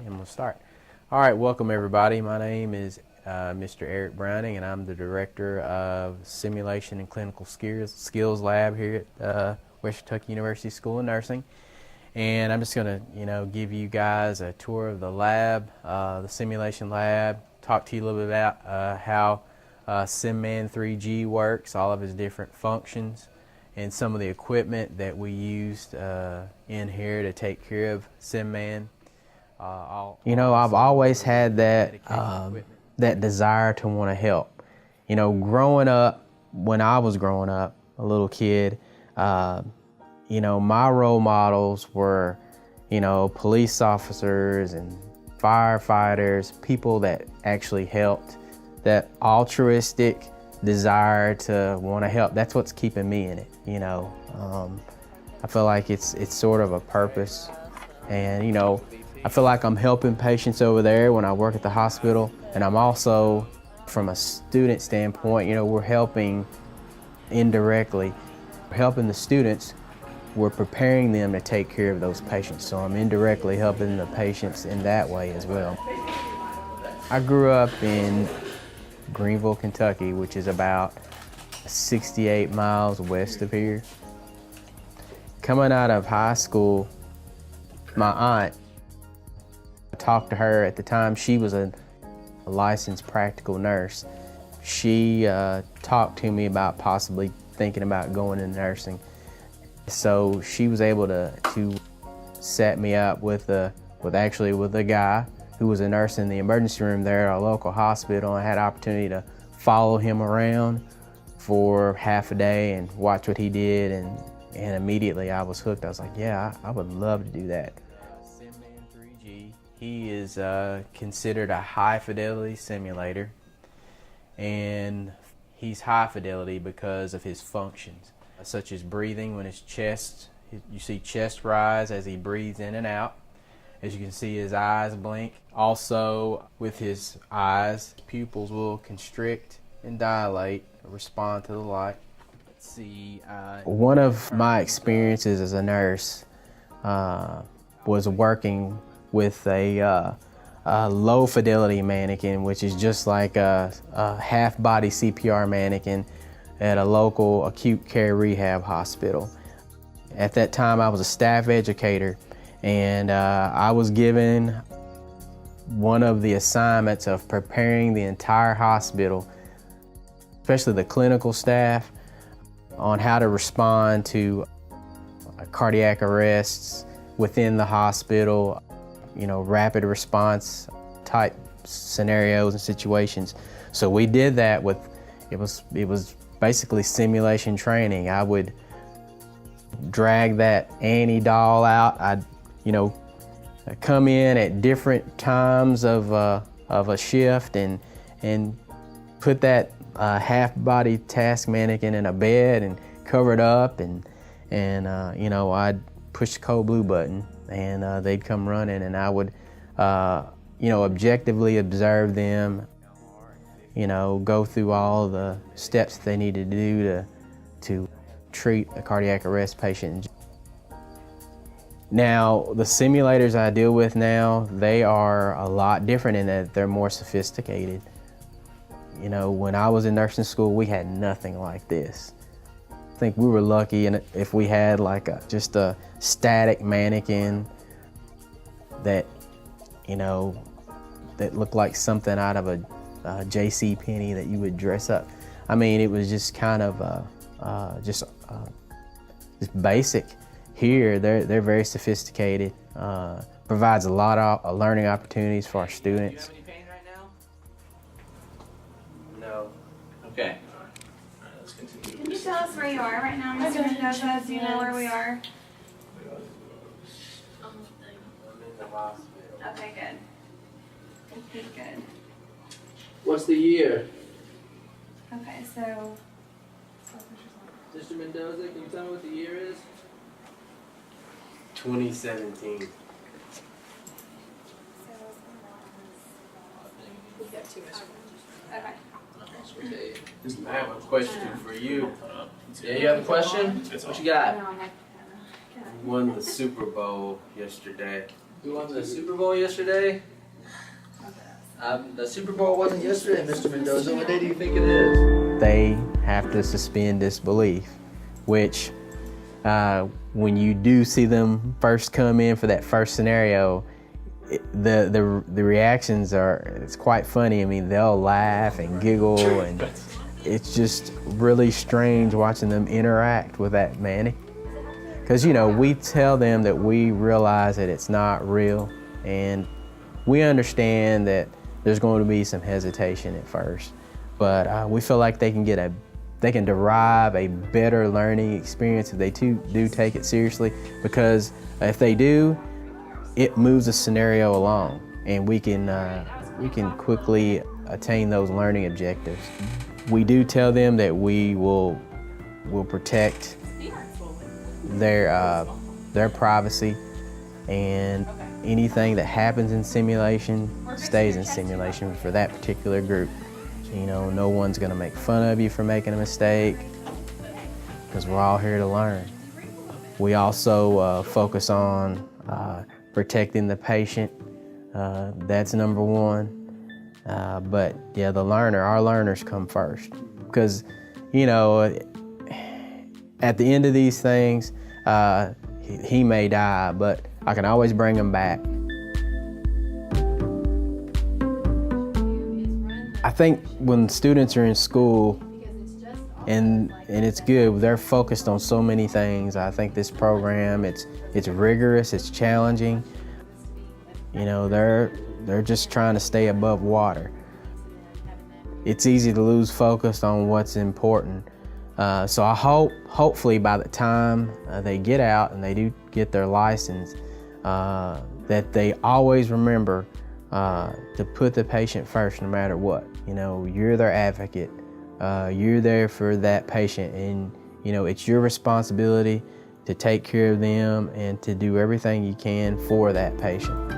and we'll start. All right, welcome everybody. My name is Mr. Eric Browning, and I'm the Director of Simulation and Clinical Skills Lab here at West Kentucky University School of Nursing. And I'm just going to, give you guys a tour of the lab, the simulation lab, talk to you a little bit about how SimMen 3G works, all of its different functions, and some of the equipment that we used in here to take care of SimMen. I've always had that that desire to want to help. Growing up, when I was growing up, a little kid, my role models were, police officers and firefighters, people that actually helped. That altruistic desire to want to help, that's what's keeping me in it. I feel like it's sort of a purpose, and I feel like I'm helping patients over there when I work at the hospital, and I'm also, from a student standpoint, we're helping indirectly. We're helping the students, we're preparing them to take care of those patients, so I'm indirectly helping the patients in that way as well. I grew up in Greenville, Kentucky, which is about 68 miles west of here. Coming out of high school, my aunt, I talked to her at the time. She was a licensed practical nurse. She talked to me about possibly thinking about going into nursing. So she was able to set me up with a guy who was a nurse in the emergency room there at our local hospital. I had an opportunity to follow him around for half a day and watch what he did, and immediately I was hooked. I was like, yeah, I would love to do that. SimMen 3G, he is considered a high fidelity simulator, and he's high fidelity because of his functions, such as breathing. When his chest, you see chest rise as he breathes in and out. As you can see, his eyes blink. Also, with his eyes, pupils will constrict and dilate, respond to the light. Let's see. One of my experiences as a nurse was working with a low fidelity mannequin, which is just like a half body CPR mannequin at a local acute care rehab hospital. At that time, I was a staff educator, and I was given one of the assignments of preparing the entire hospital, especially the clinical staff, on how to respond to cardiac arrests within the hospital, rapid response type scenarios and situations. So we did that with, it was basically simulation training. I would drag that Annie doll out. I'd come in at different times of a shift and put that half-body task mannequin in a bed and cover it up, and I'd push the cold blue button, and they'd come running, and I would objectively observe them, go through all the steps they needed to do to treat a cardiac arrest patient. Now, the simulators I deal with now, they are a lot different in that they're more sophisticated. When I was in nursing school, we had nothing like this. I think we were lucky if we had like just a static mannequin that, that looked like something out of a J.C. Penney that you would dress up. I mean, it was just kind of just basic. Here, they're very sophisticated. Provides a lot of learning opportunities for our students. Do you have any pain right now? No. Okay. All right, let's continue. Can you tell us where you are right now, Mr. Mendoza? Do you know where we are? I'm in the hospital. Okay, good. Good. What's the year? Okay, so Mr. Mendoza, can you tell me what the year is? 2017. we've got 2 minutes. Okay. I have a question for you. Yeah, you have a question? What you got? No, I'm like, Won the Super Bowl yesterday. Who won the Super Bowl yesterday? The Super Bowl wasn't yesterday, Mr. Mendoza. What day do you think it is? They have to suspend disbelief, which when you do see them first come in for that first scenario, the reactions it's quite funny. I mean, they'll laugh and giggle, and it's just really strange watching them interact with that, Manny. Because, you know, we tell them that we realize that it's not real, and we understand that there's going to be some hesitation at first, but we feel like they can derive a better learning experience if they do take it seriously, because if they do, it moves the scenario along, and we can quickly attain those learning objectives. We do tell them that we will protect their privacy, and anything that happens in simulation stays in simulation for that particular group. You know, no one's gonna make fun of you for making a mistake, because we're all here to learn. We also focus on protecting the patient. That's number one. But yeah, our learners come first, because, you know, at the end of these things, he may die, but I can always bring him back. I think when students are in school, and it's good, they're focused on so many things. I think this program, it's rigorous, it's challenging. You know, they're just trying to stay above water. It's easy to lose focus on what's important. So I hopefully by the time they get out and they do get their license, that they always remember to put the patient first no matter what. You know, you're their advocate. You're there for that patient, and, you know, it's your responsibility to take care of them and to do everything you can for that patient.